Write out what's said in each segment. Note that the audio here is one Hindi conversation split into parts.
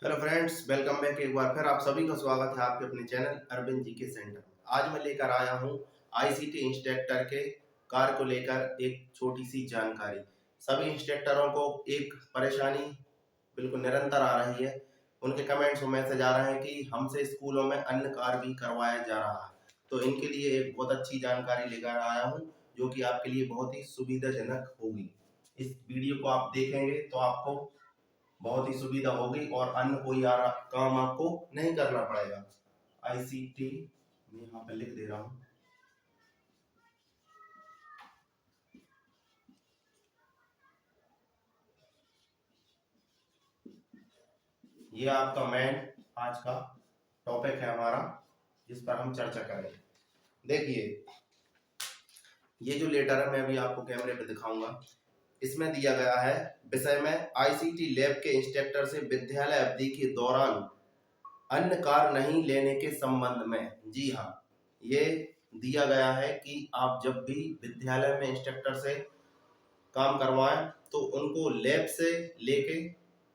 Hello friends, welcome back. एक बार फिर आप सभी का स्वागत है आपके अपने चैनल अरविंद जी के सेंटर में। आज मैं लेकर आया हूं आईसीटी इंस्ट्रक्टर के कार्य को लेकर एक छोटी सी जानकारी। सभी इंस्ट्रक्टरों को एक परेशानी बिल्कुल निरंतर आ रही है। उनके कमेंट्स और मैसेज आ रहे हैं कि हमसे स्कूलों में अन्य कार्य भी करवाया जा रहा है। तो इनके लिए एक बहुत अच्छी जानकारी लेकर आया हूँ, जो कि आपके लिए बहुत ही सुविधाजनक होगी। इस वीडियो को आप देखेंगे तो आपको बहुत ही सुविधा होगी और अन्य कोई काम आपको नहीं करना पड़ेगा। आईसीटी मैं यहाँ पे लिख दे रहा हूँ। ये आपका मेन आज का टॉपिक है हमारा, जिस पर हम चर्चा करेंगे। देखिए, ये जो लेटर है मैं अभी आपको कैमरे पे दिखाऊंगा। इसमें दिया गया है विषय में आईसीटी लैब के इंस्ट्रक्टर से विद्यालय अवधि के दौरान अन्य कार्य नहीं लेने के संबंध में। जी हाँ, ये दिया गया है कि आप जब भी विद्यालय में इंस्ट्रक्टर से काम करवाएं तो उनको लैब से लेके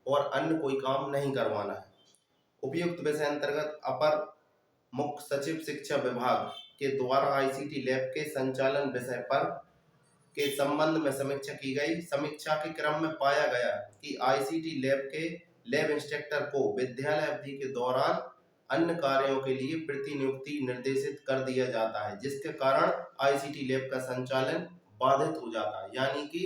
और अन्य कोई काम नहीं करवाना है। उपयुक्त विषय अंतर्गत अपर मुख्य सचिव शिक्षा विभाग के द्वारा आईसीटी लैब के संचालन विषय पर के संबंध में समीक्षा की गई। समीक्षा के क्रम में पाया गया कि आईसीटी लैब के लैब इंस्ट्रक्टर को विद्यालय अवधि के दौरान अन्य कार्यों के लिए प्रतिनियुक्ति निर्देशित कर दिया जाता है, जिसके कारण आईसीटी लैब का संचालन बाधित हो जाता है। यानी कि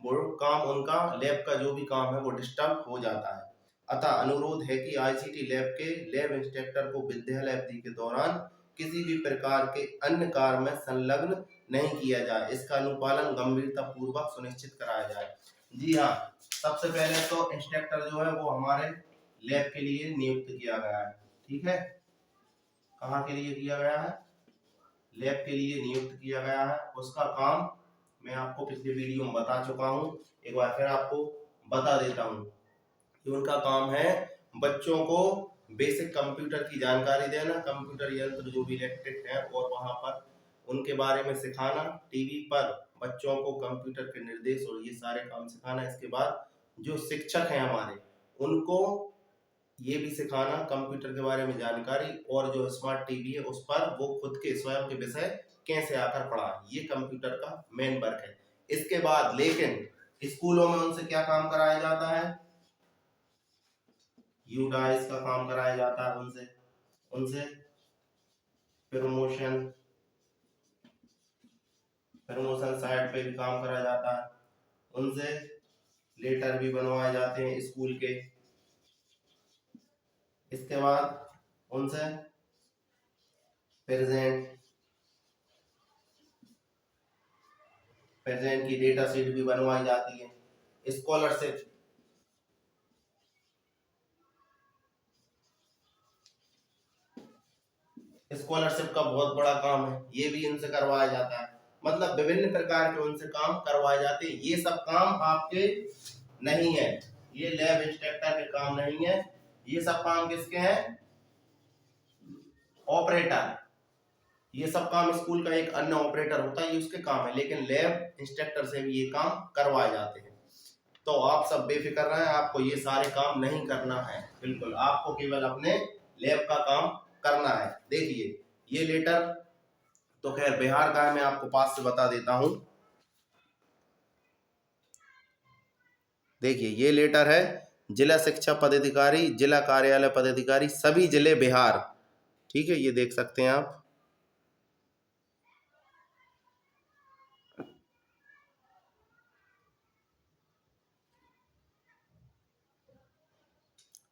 वो काम, उनका लैब का जो भी काम है वो डिस्टर्ब हो जाता है। अतः अनुरोध है कि आईसीटी लैब के लैब इंस्ट्रक्टर को विद्यालय अवधि के दौरान किसी भी प्रकार के अन्य कार्य में संलग्न नहीं किया जाए। इसका अनुपालन गंभीरता पूर्वक सुनिश्चित कराया जाए। जी हाँ, सबसे पहले तो इंस्ट्रक्टर जो है वो हमारे लैब के लिए नियुक्त किया गया है। ठीक है, कहाँ के लिए किया गया है? लैब के लिए नियुक्त किया गया है। उसका काम मैं आपको पिछले वीडियो में बता चुका हूँ, एक बार फिर आपको बता देता हूँ कि उनका काम है बच्चों को बेसिक कंप्यूटर की जानकारी देना, कंप्यूटर यंत्र जो भी इलेक्ट्रिक है और वहां पर उनके बारे में सिखाना, टीवी पर बच्चों को कंप्यूटर के निर्देश और ये सारे काम सिखाना। इसके बाद जो शिक्षक हैं हमारे, उनको ये भी सिखाना कंप्यूटर के बारे में जानकारी, और जो स्मार्ट टीवी है उस पर वो खुद के स्वयं के विषय कैसे आकर पढ़ा, ये कंप्यूटर का मेन वर्क है। इसके बाद लेकिन स्कूलों में उनसे क्या काम कराया जाता है? यूडाइस का काम कराया जाता है उनसे। उनसे प्रमोशन प्रमोशन साइट पे भी काम कराया जाता है। उनसे लेटर भी बनवाए जाते हैं स्कूल के। इसके बाद उनसे प्रेजेंट प्रेजेंट की डेटा शीट भी बनवाई जाती है। स्कॉलरशिप स्कॉलरशिप का बहुत बड़ा काम है, ये भी इनसे करवाया जाता है। मतलब विभिन्न प्रकार के उनसे काम करवाए जाते हैं। ये सब काम आपके नहीं है, ये लैब इंस्ट्रक्टर के काम नहीं है। ये सब काम किसके हैं? ऑपरेटर। ये सब काम स्कूल का एक अन्य ऑपरेटर होता है, ये उसके काम है, लेकिन लैब इंस्ट्रक्टर से भी ये काम करवाए जाते हैं। तो आप सब बेफिक्र रहें, आपको ये सारे काम नहीं करना है। बिल्कुल, आपको केवल अपने लैब का काम करना है। देखिए, ये लेटर तो खैर बिहार का है, मैं आपको पास से बता देता हूं। देखिए, ये लेटर है जिला शिक्षा पदाधिकारी, जिला कार्यालय पदाधिकारी, सभी जिले बिहार। ठीक है, ये देख सकते हैं आप।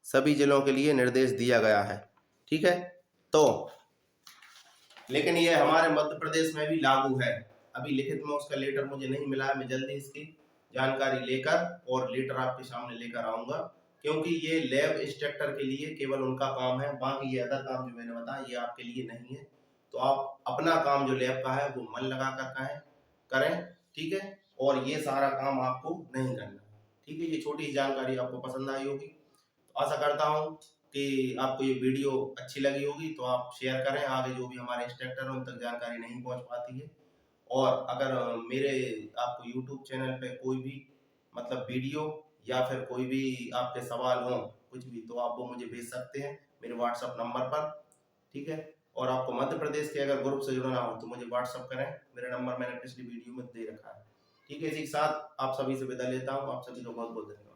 सभी जिलों के लिए निर्देश दिया गया है। ठीक है, तो लेकिन ये हमारे मध्य प्रदेश में भी लागू है। अभी लिखित में उसका लेटर मुझे नहीं मिला है, मैं जल्दी इसकी जानकारी लेकर और लेटर आपके सामने लेकर आऊंगा, क्योंकि ये लैब इंस्ट्रक्टर के लिए केवल उनका काम है। बाकी ये अदर काम जो मैंने बताया ये आपके लिए नहीं है। तो आप अपना काम जो लैब का है वो मन लगा कर करें। ठीक है, और ये सारा काम आपको नहीं करना। ठीक है, ये छोटी जानकारी आपको पसंद आई होगी। तो आशा करता हूँ कि आपको ये वीडियो अच्छी लगी होगी, तो आप शेयर करें। आगे जो भी हमारे इंस्ट्रक्टर हैं उन तक जानकारी नहीं पहुंच पाती है। और अगर मेरे आपको यूट्यूब चैनल पे कोई भी मतलब वीडियो या फिर कोई भी आपके सवाल हो कुछ भी, तो आप वो मुझे भेज सकते हैं मेरे व्हाट्सअप नंबर पर, ठीक है। और आपको मध्य प्रदेश के अगर ग्रुप से जुड़ना हो तो मुझे व्हाट्सअप करें, मेरा नंबर मैंने पिछली वीडियो में दे रखा है, ठीक है। इसी के साथ आप सभी से विदा लेता हूँ, आप सभी को बहुत बहुत धन्यवाद।